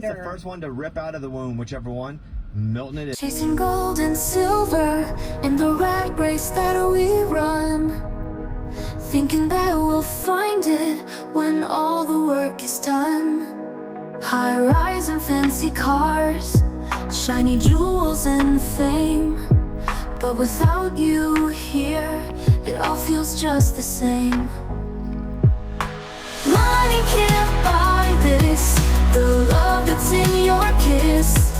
Whoever's the first one to rip out of the womb, whichever one, Milton it is. Chasing gold and silver in the rat race that we run, thinking that we'll find it when all the work is done. High rise and fancy cars, shiny jewels and fame, but without you here, it all feels just the same. Money can't buy this, the love that's in your kiss.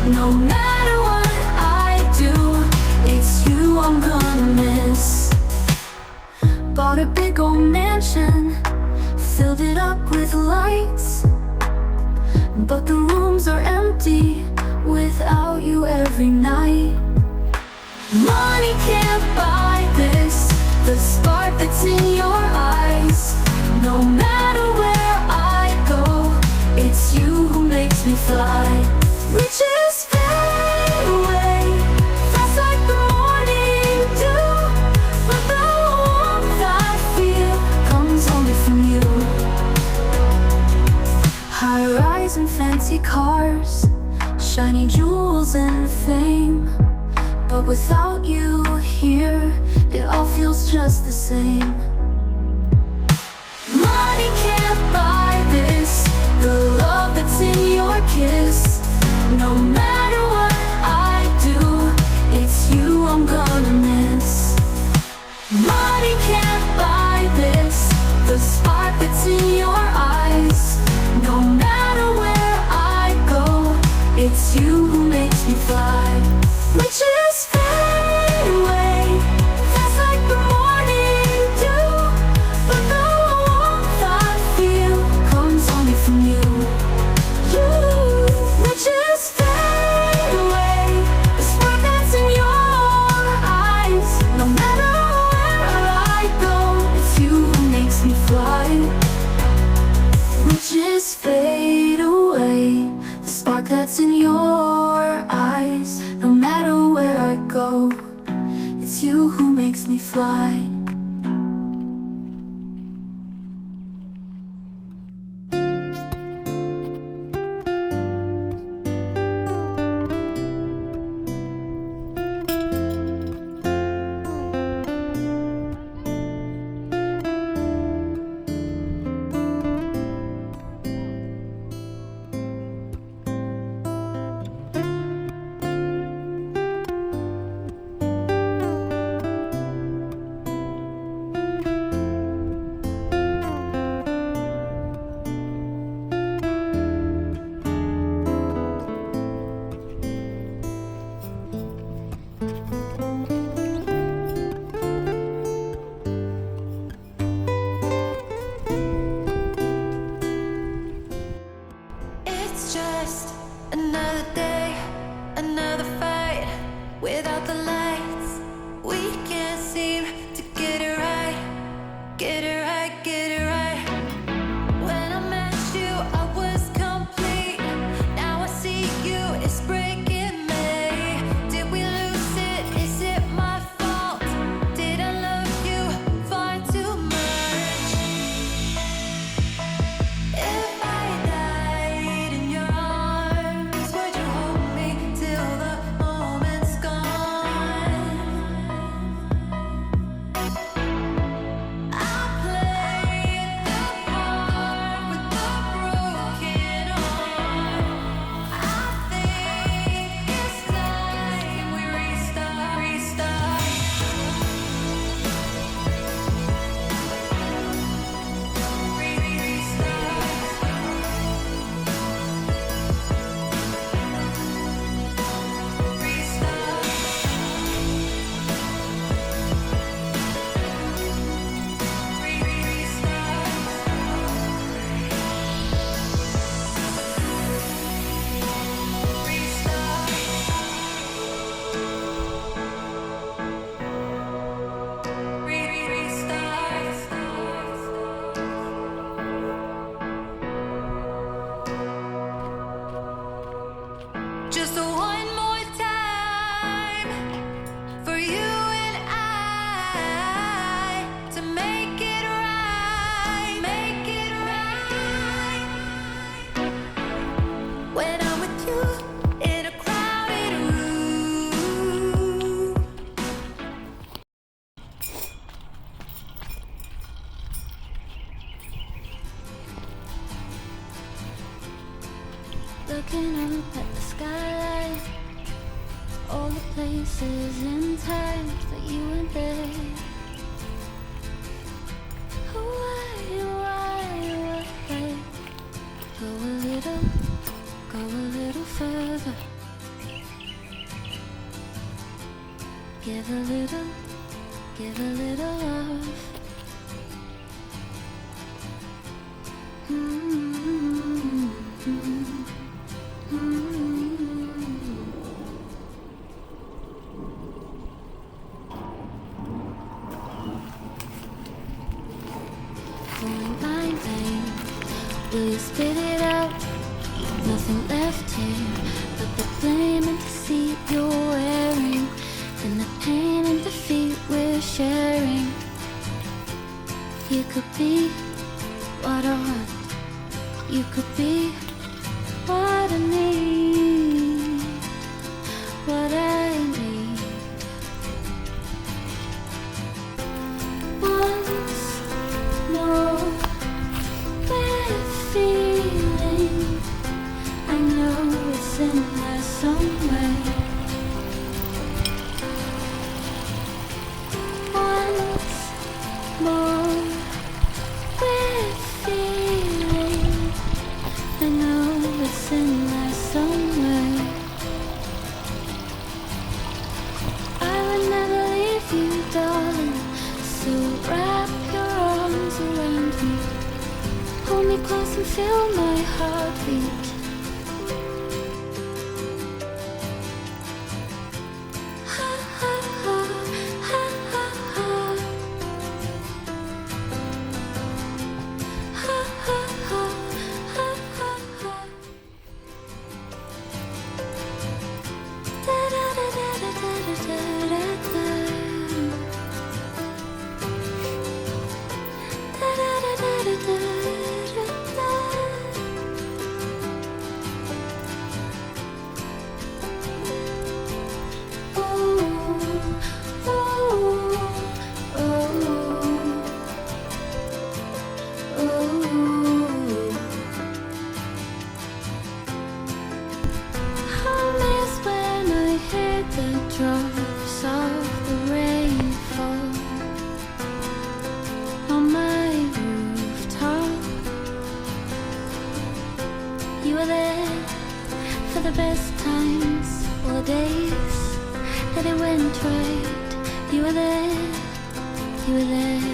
No matter what I do, it's you I'm gonna miss. Bought a big old mansion, filled it up with lights, but the rooms are empty without you every night. Money can't buy this, the spark that's in your eyes. No matter where I go, it's you who makes me fly. Riches fade away, fast like the morning dew, but the warmth I feel comes only from you. High rise and fancy cars, shiny jewels and fame, but without you here, it all feels just the same. Money can't buy this, the love that's in your kiss. No matter what I do, it's you I'm gonna miss. Money can't buy this, the spark that's in your eyes. No matter where I go, it's you who makes me fly. Riches fade away, fast like the morning dew, but the warmth I feel comes only from you. Riches fade away, the spark that's in your eyes. No matter where I go, it's you who makes me fly. Riches fade away, the spark that's in your eyes. No matter where I go, it's you who makes me fly. places and times that you weren't there. Why? Go a little further. Give a little love. Calling my name, will you spit it out? Nothing left here but the blame and deceit you're wearing, and the pain and defeat we're sharing. You could be what I want. You could be what I need. What I need. Once more, we're feeling. I know it's in there somewhere. Once more, we're feeling. I know it's in there somewhere. I would never leave you, darling. So wrap your arms around me. Hold me close and feel my heartbeat. Drops of the rainfall on my rooftop. You were there for the best times, all the days that it went right. You were there, you were there.